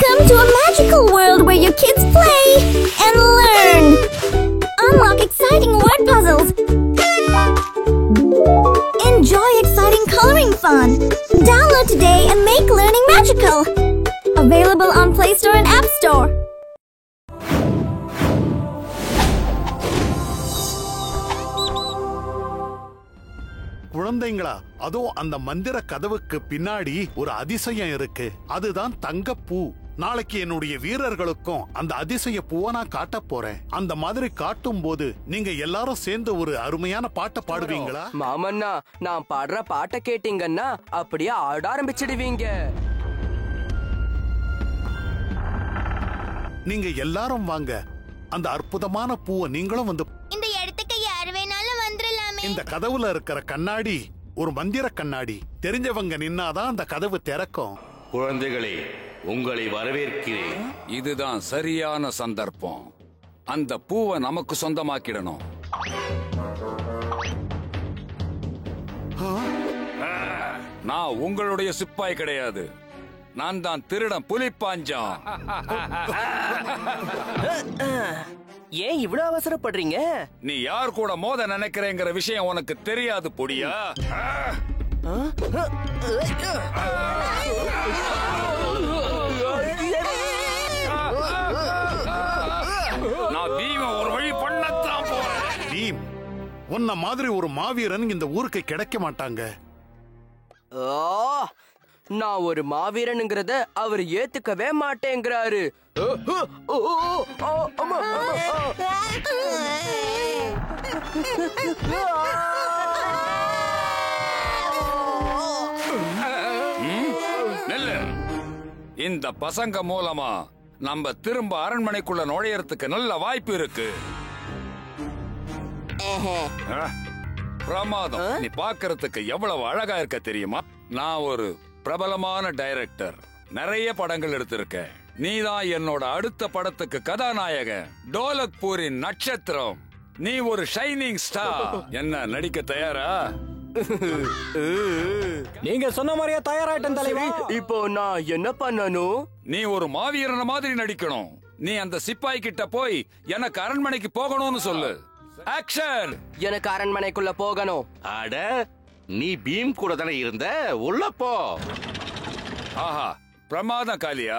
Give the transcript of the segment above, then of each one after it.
Welcome to a magical world where your kids play and learn. Unlock exciting word puzzles. Enjoy exciting coloring fun. Download today and make learning magical. Available on Play Store and App Store. குழந்தைங்களா, அதோ அந்த மந்திர கதவுக்கு பின்னாடி ஒரு அதிசயம் இருக்கு. அதுதான் தங்கப்பூ. நாளைக்கு என்னுடைய வீரர்களுக்கும் அந்த அதிசய பூவை நான் காட்ட போறேன். அந்த மாதிரி காட்டும் போது நீங்க எல்லாரும் சேர்ந்து ஒரு அருமையான பாட்டை பாடுவீங்களா? மாமன்னா, நான் பாடுற பாட்டை கேட்டீங்கன்னா அப்படியே ஆட ஆரம்பிச்சிடுவீங்க. நீங்க எல்லாரும் வாங்க. அந்த அற்புதமான பூவை நீங்களும் வந்து. இந்த இடத்துக்கு யார் வேணாலும் வந்துடலாமே. இந்த கதவுல இருக்கிற கண்ணாடி ஒரு மந்திர கண்ணாடி. தெரிஞ்சவங்க நின்னாதான் அந்த கதவு திறக்கும். குழந்தைகளே, உங்களை வரவேற்கிறேன். இதுதான் சரியான சந்தர்ப்பம். அந்த பூவை நமக்கு சொந்தமாக்கிடணும். நான் உங்களுடைய சிப்பாய் கிடையாது. நான் தான் திருடன் புலிப்பாஞ்சா. ஏன் இவ்வளவு அவசரப்படுறீங்க? நீ யார் கூட மோத நினைக்கிறேங்கிற விஷயம் உனக்கு தெரியாது பொடியா. நான் பீம ஒரு வழி பண்ணத்தான் போறேன். பீம், உன்ன மாதிரி ஒரு மாவீரன் இந்த ஊருக்கு கிடைக்க மாட்டாங்க. நான் ஒரு மாவீரனுங்கிறத அவர் ஏத்துக்கவே மாட்டேங்கிறாரு. இந்த பசங்க மூலமா நம்ம திரும்ப அரண்மனைக்குள்ள நுழையறதுக்கு நல்ல வாய்ப்பு இருக்கு. பிரமாதம். நீ பாக்குறதுக்கு எவ்வளவு அழகா இருக்க தெரியுமா? நான் ஒரு பிரபலமான டைரக்டர். நிறைய படங்கள் எடுத்திருக்கேன். நீதான் என்னோட அடுத்த படத்துக்கு கதாநாயகன். டோலக்பூரின் நட்சத்திரம். நீ ஒரு ஷைனிங் ஸ்டார். என்ன, நடிக்க தயாரா? நீங்க சொன்ன மாதிரியே தயாராயிட்டேன் தலைவா. இப்போ நான் என்ன பண்ணணும்? நீ ஒரு மாவீரன மாதிரி நடிக்கணும். நீ அந்த சிப்பாய் கிட்ட போய் எனக்கு அரண்மனைக்கு போகணும்னு சொல்லு. ஆக்ஷன்! எனக்கு அரண்மனைக்குள்ள போகணும். அட, நீ பீம் கூட தானே இருந்த, உள்ள போ. ஆஹா, பிரமாதம் காளியா.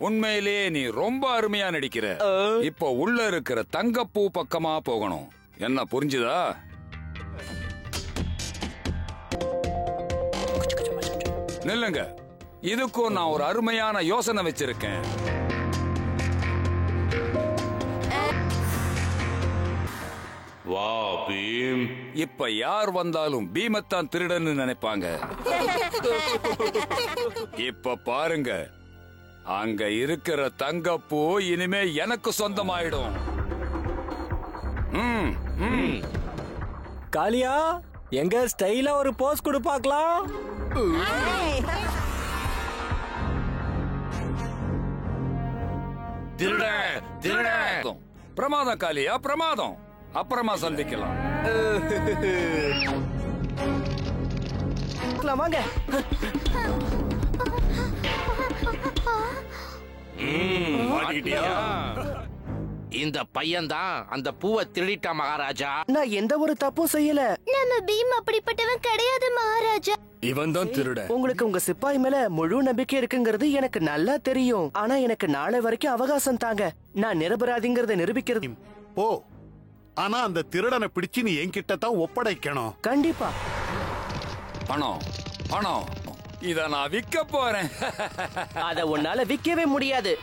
உண்மையிலேயே நீ ரொம்ப அருமையா நடிக்கிற. இப்போ உள்ள இருக்கிற தங்கப்பூ பக்கமா போகணும். என்ன, புரிஞ்சுதா? நில்லுங்க. இதுக்கும் நான் ஒரு அருமையான யோசனை வச்சிருக்கேன். வா பீம். இப்ப யார் வந்தாலும் பீமத்தான் திருடன்னு நினைப்பாங்க. இப்ப பாருங்க, அங்க இருக்கிற தங்கப்பூ இனிமே எனக்கு சொந்தமாயிடும். காளியா, எங்க ஸ்டைலா ஒரு போஸ் கொடு பார்க்கலாம். பிரமாதம் காளியா, பிரமாதம். அப்புறமா சந்திக்கலாம். வாங்க. இந்த பையன்தான் அந்த பூவை திருடிட்டா மகாராஜா. நான் எந்த ஒரு தப்பும் செய்யல. நம்ம பீம் அப்படிப்பட்டவன் கிடையாது மகாராஜா. இவன் தான் திருட. உங்களுக்கு உங்க சிப்பாய் மேல முழு நம்பிக்கை இருக்குங்கிறது எனக்கு நல்லா தெரியும். ஆனா எனக்கு நாளை வரைக்கும் அவகாசம் தாங்க. நான் நிரபராதிங்கிறத நிரூபிக்கிறது. போ. ஆனா அந்த திருடனை பிடிச்சு நீ என்கிட்ட தான் ஒப்படைக்கணும். கண்டிப்பா. பணம், பணம். இத நான் விற்க போறேன். அத உன்னால விற்கவே முடியாது.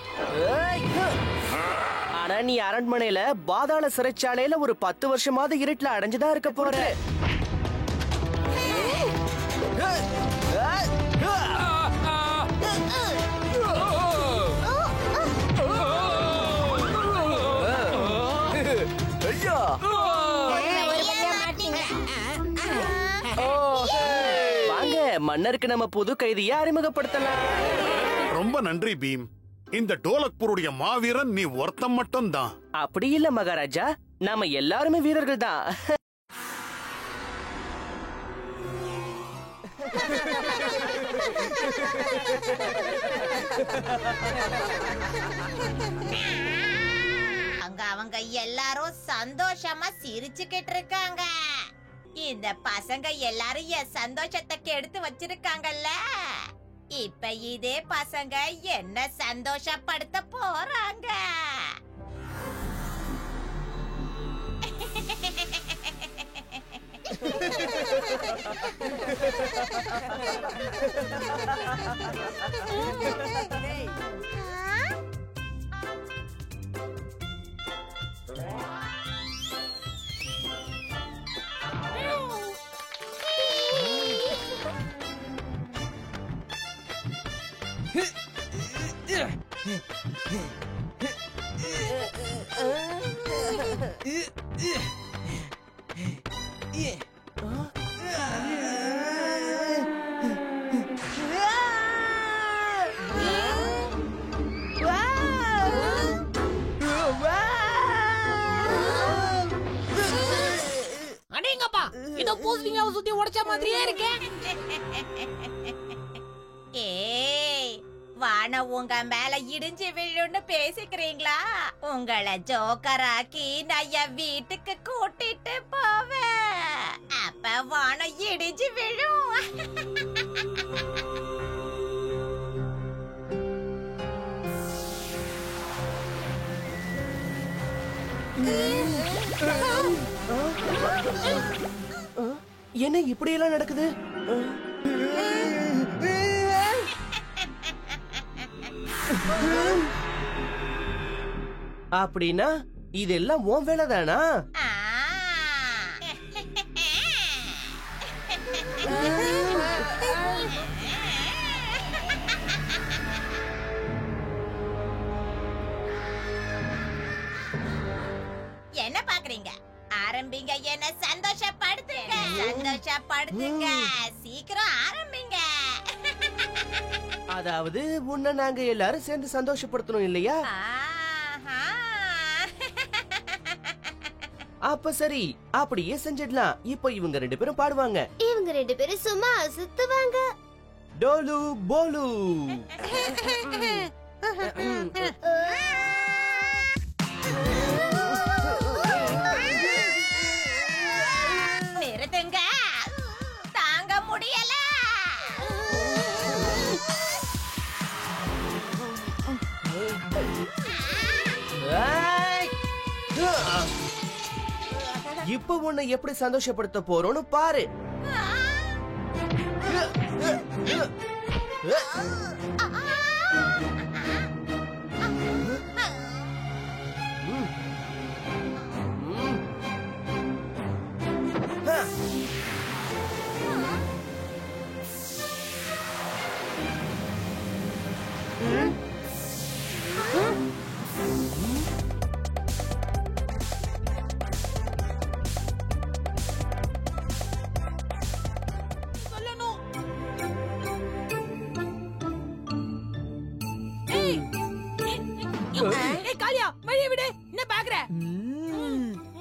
ஆனா நீ அரண்மனையில பாதாள சிறைச்சாலையில ஒரு 10 வருஷமாவது இருட்டுல அடைஞ்சுதான் இருக்க போற. வாங்க, மன்னருக்கு நம்ம புது கைதியை அறிமுகப்படுத்தலாம். ரொம்ப நன்றி பீம். இந்த டோலக்பூருடைய மாவீரன் நீ ஒருத்தன் மட்டும் தான். அப்படி இல்ல மகாராஜா, நாம எல்லாருமே வீரர்கள் தான். அங்க அவங்க எல்லாரும் சந்தோஷமா சிரிச்சுக்கிட்டு இருக்காங்க. இந்த பசங்க எல்லாரும் என் சந்தோஷத்தை கெடுத்து வச்சிருக்காங்கல்ல. இப்ப இதே பசங்க என்ன சந்தோஷப்படுத்த போறாங்க. அடேங்கப்பா, இதோ பூசணிங்காவை சுத்தி உடைச்ச மாதிரியே இருக்கே. ஏய், வானம் உங்க மேல இடிஞ்சு விழுன்னு பேசிக்கிறீங்களா? உங்களை ஜோக்கராக்கி நான் என் வீட்டுக்கு கூட்டிட்டு போவேன். அப்ப வானம் இடிஞ்சு விழும். என்ன இப்படி எல்லாம் நடக்குது? அப்படின்னா இதெல்லாம் உன் வேலைதானா? என்ன பாக்குறீங்க? ஆரம்பிங்க, என்ன சந்தோஷப்படுத்துங்க. சந்தோஷப்படுத்துங்க, சீக்கிரம் ஆரம்பிங்க. அதாவது உன்னை நாங்க எல்லாரும் சேர்ந்து சந்தோஷப்படுத்தணும் இல்லையா? அப்ப சரி, அப்படியே செஞ்சிடலாம். இப்போ இவங்க 2 பேரும் பாடுவாங்க. இவங்க 2 பேரும் சும்மா சுத்துவாங்க. டோலு போலு. நிறுத்துங்க, தாங்க முடியல. இப்ப உன்னை எப்படி சந்தோஷப்படுத்த போறோம்னு பாரு.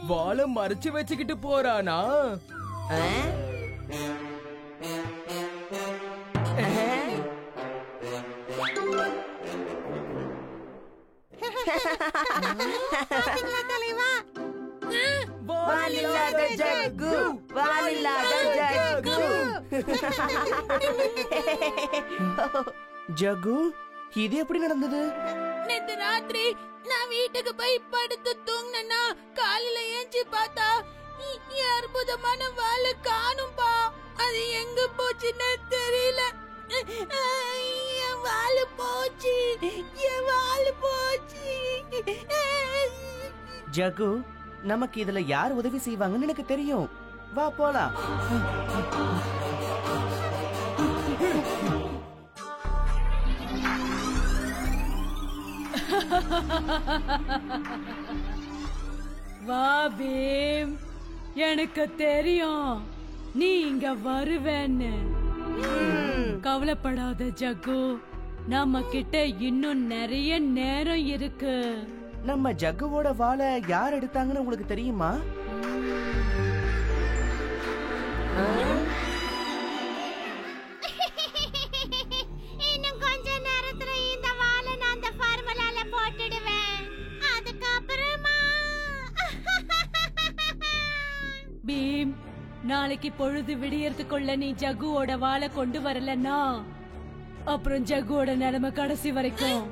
வாழை மறைச்சு வச்சுக்கிட்டு போறானா? வாலில்லாத ஜக்கு, வாலில்லாத ஜக்கு. ஜகு, இது எப்படி நடந்தது? நேத்து ராத்திரி நான் வீட்டுக்கு போய் படுத்து தூங்கினா காலையில ஏஞ்சி பார்த்தா என் அற்புதமான வாழை காணும்பா. அது எங்க போச்சுன்னு தெரியல. என் வாழை போச்சு, என் வாழை போச்சு. ஜகு, நமக்கு இதுல யார் உதவி செய்வாங்கன்னு எனக்கு தெரியும். வா போலாம். வா பீம், எனக்கு தெரியும் நீ இங்க வருவேன்னு. கவலைப்படாத ஜக்கு, நம்ம கிட்ட இன்னும் நிறைய நேரம் இருக்கு. நம்ம ஜக்குவோட வாழை யார் எடுத்தாங்கன்னு உங்களுக்கு தெரியுமா? நாளைக்கு பொழுது விடியறதுக்குள்ள நீ ஜகுவோட வாளை கொண்டு வரலன்னா அப்புறம் ஜகுவோட நிலைமை கடைசி வரைக்கும்.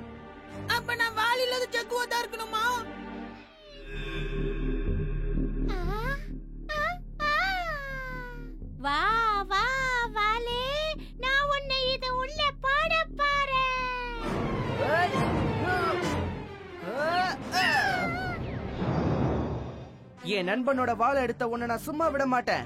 அப்ப நான் வாள் இல்லாத ஜக்குவா தான் இருக்கணுமா? வா வா வாலே, நான் உன்னை இது உள்ள பாட பாறேன். என் நண்பனோட வாளை எடுத்த உன்னை நான் சும்மா விட மாட்டேன்.